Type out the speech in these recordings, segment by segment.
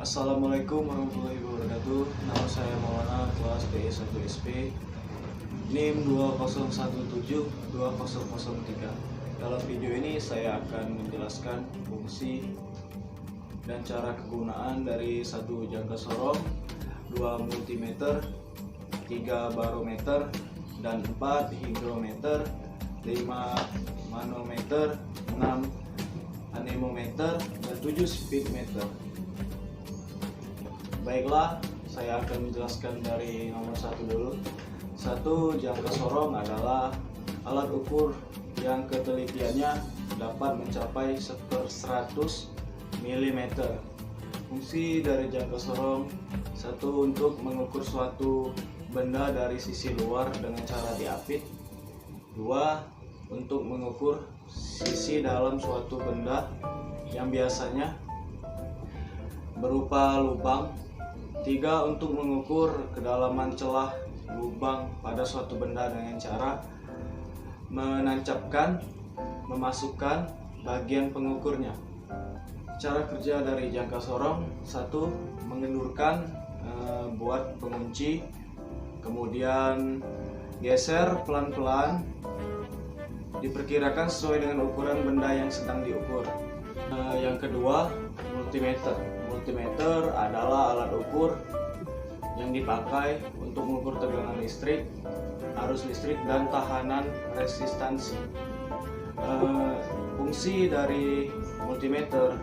Assalamualaikum warahmatullahi wabarakatuh. Nama saya Maulana, kelas PE1SP, NIM 201720003. Dalam video ini saya akan menjelaskan fungsi dan cara kegunaan dari satu jangka sorong, 2 multimeter, 3 barometer, dan 4 hygrometer, 5 manometer, 6 anemometer, dan 7 speedometer. Baiklah, saya akan menjelaskan dari nomor 1 dulu. 1. Jangka sorong adalah alat ukur yang ketelitiannya dapat mencapai 1/100 mm. Fungsi dari jangka sorong: 1. Untuk mengukur suatu benda dari sisi luar dengan cara diapit. 2. Untuk mengukur sisi dalam suatu benda yang biasanya berupa lubang. 3. Untuk mengukur kedalaman celah lubang pada suatu benda dengan cara menancapkan, memasukkan bagian pengukurnya. Cara kerja dari jangka sorong: 1. Mengendurkan, buat pengunci, kemudian geser pelan-pelan, diperkirakan sesuai dengan ukuran benda yang sedang diukur. Yang kedua, multimeter. Multimeter adalah alat ukur yang dipakai untuk mengukur tegangan listrik, arus listrik, dan tahanan resistansi. Fungsi dari multimeter: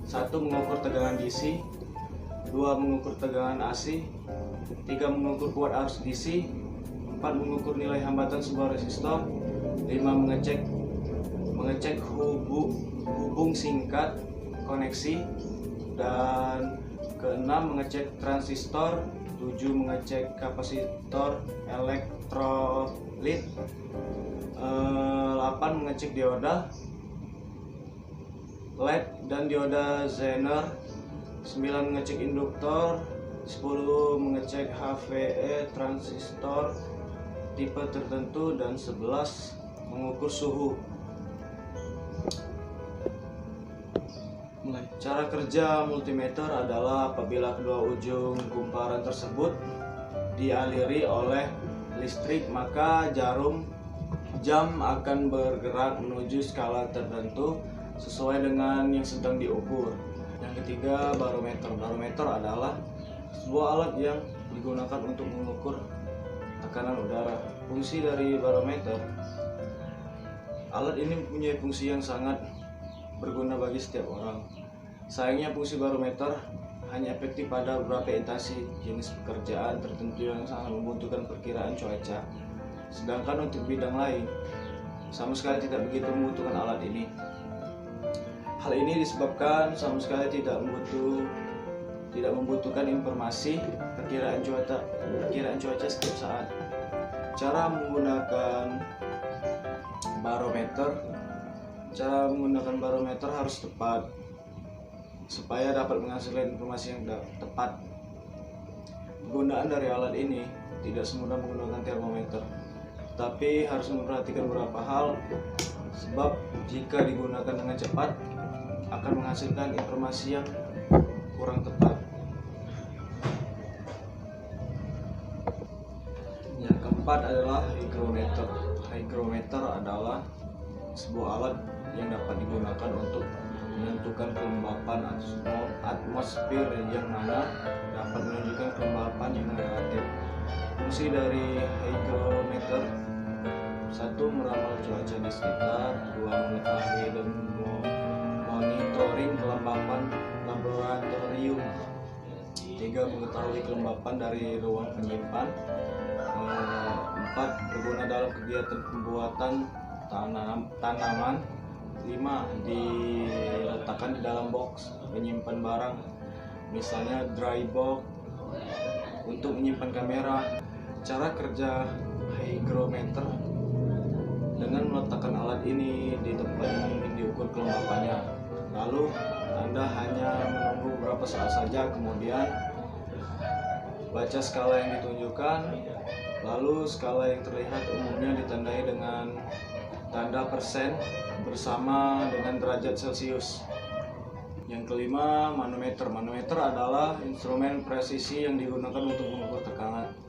1. Mengukur tegangan DC. 2. Mengukur tegangan AC. 3. Mengukur kuat arus DC. 4. Mengukur nilai hambatan sebuah resistor. 5. Mengecek hubung singkat koneksi. Dan ke-6, mengecek transistor. 7. Mengecek kapasitor elektrolit. 8. Mengecek dioda LED dan dioda Zener. 9. Mengecek induktor. 10. Mengecek HVE transistor tipe tertentu. Dan 11. Mengukur suhu. Cara kerja multimeter adalah apabila kedua ujung kumparan tersebut dialiri oleh listrik, maka jarum jam akan bergerak menuju skala tertentu sesuai dengan yang sedang diukur. Yang ketiga, barometer. Barometer adalah sebuah alat yang digunakan untuk mengukur tekanan udara. Fungsi dari barometer: alat ini mempunyai fungsi yang sangat berguna bagi setiap orang. Sayangnya, fungsi barometer hanya efektif pada beberapa instansi jenis pekerjaan tertentu yang sangat membutuhkan perkiraan cuaca. Sedangkan untuk bidang lain sama sekali tidak begitu membutuhkan alat ini. Hal ini disebabkan sama sekali tidak membutuhkan informasi perkiraan cuaca setiap saat. Cara menggunakan barometer: cara menggunakan barometer harus tepat supaya dapat menghasilkan informasi yang tepat. Penggunaan dari alat ini tidak semudah menggunakan termometer, tapi harus memperhatikan beberapa hal, sebab jika digunakan dengan cepat akan menghasilkan informasi yang kurang tepat. Yang keempat adalah hygrometer. Hygrometer adalah sebuah alat yang dapat digunakan untuk menentukan kelembapan atmosfer yang mana dapat menunjukkan kelembapan yang relatif. Fungsi dari hygrometer: 1. Meramal cuaca di sekitar. 2. Mengetahui dan monitoring kelembapan laboratorium. 3. Mengetahui kelembapan dari ruang penyimpan. 4. Berguna dalam kegiatan pembuatan tanaman. 5. Diletakkan di dalam box menyimpan barang, misalnya dry box untuk menyimpan kamera. Cara kerja hygrometer: dengan meletakkan alat ini di tempat yang ingin diukur kelembapannya, lalu Anda hanya menunggu beberapa saat saja, kemudian baca skala yang ditunjukkan. Lalu skala yang terlihat umumnya ditandai dengan tanda persen bersama dengan derajat Celcius. Yang kelima, manometer. Manometer adalah instrumen presisi yang digunakan untuk mengukur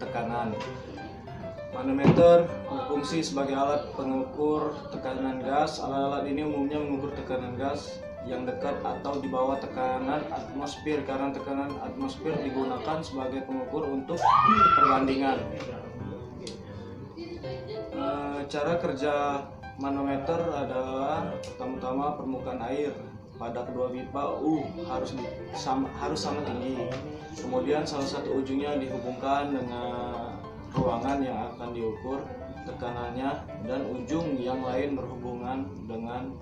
tekanan. Manometer berfungsi sebagai alat pengukur tekanan gas. Alat-alat ini umumnya mengukur tekanan gas yang dekat atau di bawah tekanan atmosfer, karena tekanan atmosfer digunakan sebagai pengukur untuk perbandingan. Cara kerja manometer adalah pertama-tama permukaan air pada kedua pipa harus sama tinggi. Kemudian salah satu ujungnya dihubungkan dengan ruangan yang akan diukur tekanannya, dan ujung yang lain berhubungan dengan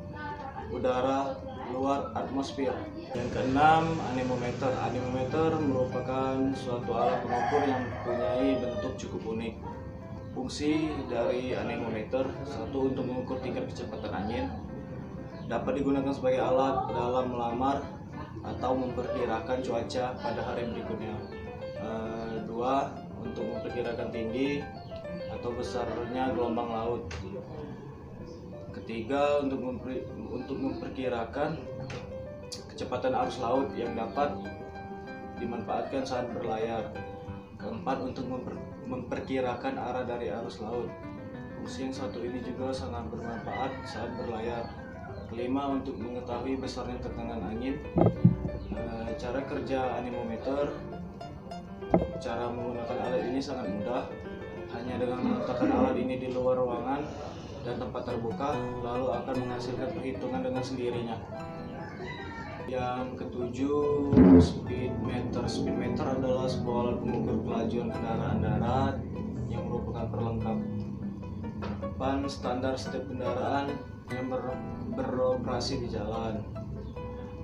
udara luar atmosfer. Yang keenam, anemometer. Anemometer merupakan suatu alat pengukur yang mempunyai bentuk cukup unik. Fungsi dari anemometer: satu, untuk mengukur tingkat kecepatan angin, dapat digunakan sebagai alat dalam melamar atau memperkirakan cuaca pada hari berikutnya. Dua, untuk memperkirakan tinggi atau besarnya gelombang laut. Ketiga, untuk memperkirakan kecepatan arus laut yang dapat dimanfaatkan saat berlayar. Keempat, untuk memperkirakan arah dari arus laut. Fungsi yang satu ini juga sangat bermanfaat saat berlayar. Kelima, untuk mengetahui besarnya tekanan angin. Cara kerja anemometer. Cara menggunakan alat ini sangat mudah. Hanya dengan meletakkan alat ini di luar ruangan dan tempat terbuka, lalu akan menghasilkan perhitungan dengan sendirinya. Yang ketujuh, speedometer. Speedometer adalah sebuah alat pengukur kelajuan kendaraan darat yang merupakan perlengkapan standar setiap kendaraan yang beroperasi di jalan.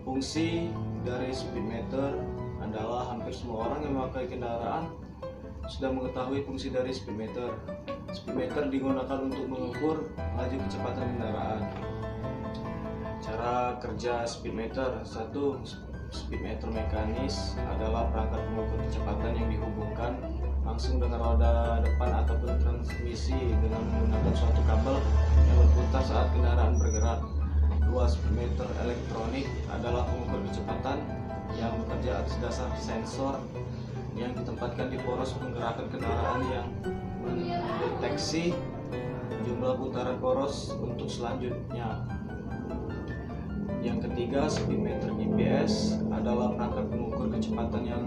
Fungsi dari speedometer adalah hampir semua orang yang memakai kendaraan sudah mengetahui fungsi dari speedometer. Speedometer digunakan untuk mengukur laju kecepatan kendaraan. Cara kerja speedometer. Satu, speedometer mekanis adalah perangkat pengukur kecepatan yang dihubungkan langsung dengan roda depan ataupun transmisi dengan menggunakan suatu kabel yang berputar saat kendaraan bergerak. Dua, speedometer elektronik adalah pengukur kecepatan yang bekerja atas dasar sensor yang ditempatkan di poros penggerakan kendaraan yang mendeteksi jumlah putaran poros untuk selanjutnya. Yang ketiga, speedometer GPS adalah perangkat pengukur kecepatan yang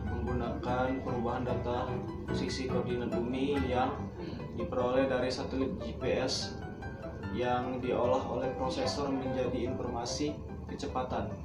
menggunakan perubahan data posisi koordinat bumi yang diperoleh dari satelit GPS yang diolah oleh prosesor menjadi informasi kecepatan.